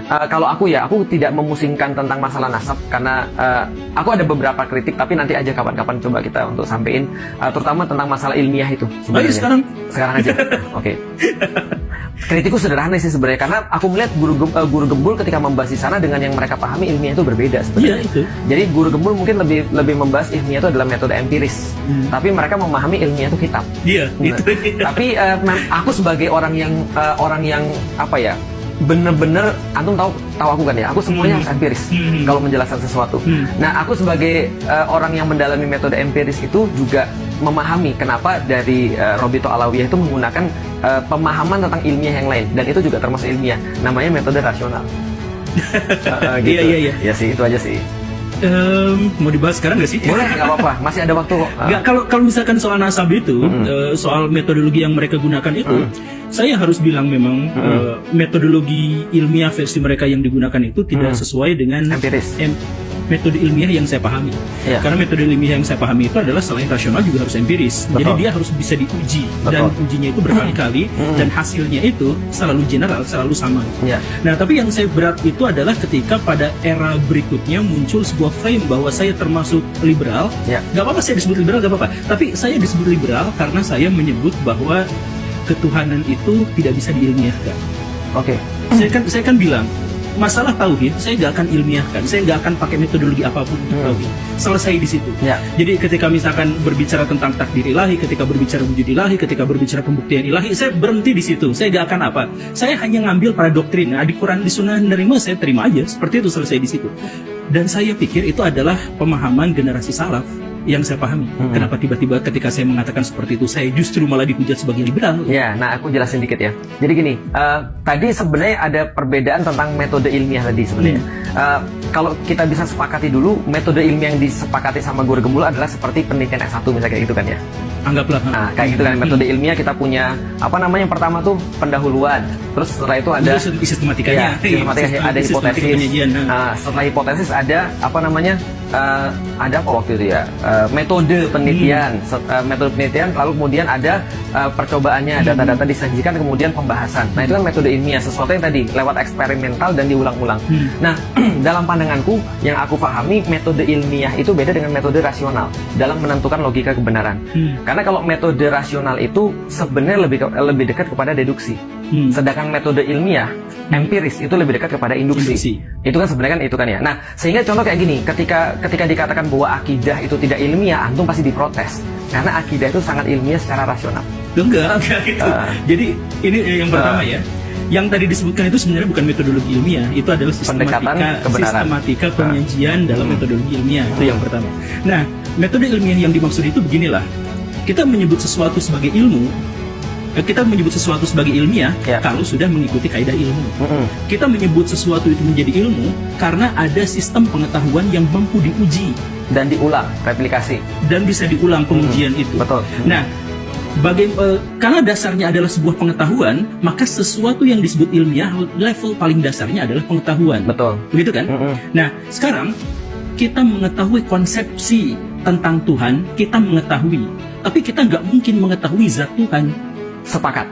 kalau aku tidak memusingkan tentang masalah nasab karena aku ada beberapa kritik, tapi nanti aja kapan-kapan coba kita untuk sampein, terutama tentang masalah ilmiah itu sebenarnya. Sekarang aja. Oke. Kritikku sederhana sih sebenarnya, karena aku melihat guru gembul ketika membahas di sana dengan yang mereka pahami ilmiah itu berbeda sebenarnya. Iya, itu. Jadi guru gembul mungkin lebih membahas ilmiah itu adalah metode empiris, tapi mereka memahami ilmiah itu kitab. Iya, itu. Tapi aku sebagai orang yang apa ya, bener-bener antum tahu aku kan ya, aku semuanya harus empiris kalau menjelaskan sesuatu. Nah, aku sebagai orang yang mendalami metode empiris itu juga memahami kenapa dari Robito Alawiyah itu menggunakan pemahaman tentang ilmiah yang lain, dan itu juga termasuk ilmiah, namanya metode rasional. Gitu. Iya. Ya sih, itu aja sih. Mau dibahas sekarang nggak sih? Boleh, nggak apa-apa, masih ada waktu kok. Nggak, kalau misalkan soal nasab itu, soal metodologi yang mereka gunakan itu, saya harus bilang memang metodologi ilmiah versi mereka yang digunakan itu tidak sesuai dengan empiris. Metode ilmiah yang saya pahami. Karena metode ilmiah yang saya pahami itu adalah selain rasional juga harus empiris. Betul. Jadi dia harus bisa diuji. Dan ujinya itu berkali-kali, dan hasilnya itu selalu general, selalu sama. Nah, tapi yang saya berat itu adalah ketika pada era berikutnya muncul sebuah frame bahwa saya termasuk liberal. Gak apa-apa saya disebut liberal, gak apa-apa. Tapi saya disebut liberal karena saya menyebut bahwa ketuhanan itu tidak bisa diilmiahkan. Saya kan bilang, masalah tauhid saya nggak akan ilmiahkan, saya nggak akan pakai metodologi apapun untuk tauhid. Selesai di situ. Jadi ketika misalkan berbicara tentang takdir ilahi, ketika berbicara wujud ilahi, ketika berbicara pembuktian ilahi, saya berhenti di situ. Saya nggak akan apa. Saya hanya ngambil pada doktrin. Nah, di Quran, di Sunnah nerima, saya terima aja. Seperti itu, selesai di situ. Dan saya pikir itu adalah pemahaman generasi salaf yang saya pahami. Kenapa tiba-tiba ketika saya mengatakan seperti itu, saya justru malah dihujat sebagai liberal? Nah aku jelasin dikit ya. Jadi gini, tadi sebenarnya ada perbedaan tentang metode ilmiah tadi sebenarnya. Kalau kita bisa sepakati dulu, metode ilmiah yang disepakati sama guru gembul adalah seperti penelitian S1 misalnya kayak gitu kan ya. Anggaplah. Nah, kayak gitu kan, metode ilmiah kita punya apa namanya, yang pertama tuh pendahuluan, terus setelah itu ada sistematikanya, ada hipotesis. Setelah hipotesis ada apa namanya, ada apa waktu itu ya, metode penelitian, metode penelitian, lalu kemudian ada percobaannya, data-data disajikan, kemudian pembahasan. Nah, itu kan metode ilmiah, sesuatu yang tadi lewat eksperimental dan diulang-ulang. Nah, dalam pandanganku yang aku pahami, metode ilmiah itu beda dengan metode rasional dalam menentukan logika kebenaran. Karena kalau metode rasional itu sebenarnya lebih dekat kepada deduksi. Sedangkan metode ilmiah, empiris, itu lebih dekat kepada induksi. Itu kan sebenarnya kan itu kan ya. Nah, sehingga contoh kayak gini, ketika dikatakan bahwa akidah itu tidak ilmiah, antum pasti diprotes. Karena akidah itu sangat ilmiah secara rasional. Enggak gitu. Jadi ini yang pertama ya. Yang tadi disebutkan itu sebenarnya bukan metodologi ilmiah, itu adalah sistematika penyajian dalam metodologi ilmiah. Itu yang pertama. Nah, metode ilmiah yang dimaksud itu beginilah. Kita menyebut sesuatu sebagai ilmu, kita menyebut sesuatu sebagai ilmiah kalau sudah mengikuti kaidah ilmu. Kita menyebut sesuatu itu menjadi ilmu karena ada sistem pengetahuan yang mampu diuji dan diulang, replikasi, dan bisa diulang pengujian itu. Betul. Nah, karena dasarnya adalah sebuah pengetahuan, maka sesuatu yang disebut ilmiah level paling dasarnya adalah pengetahuan. Betul. Begitu kan? Nah, sekarang kita mengetahui konsepsi tentang Tuhan, kita mengetahui, tapi kita nggak mungkin mengetahui zat Tuhan. Sepakat.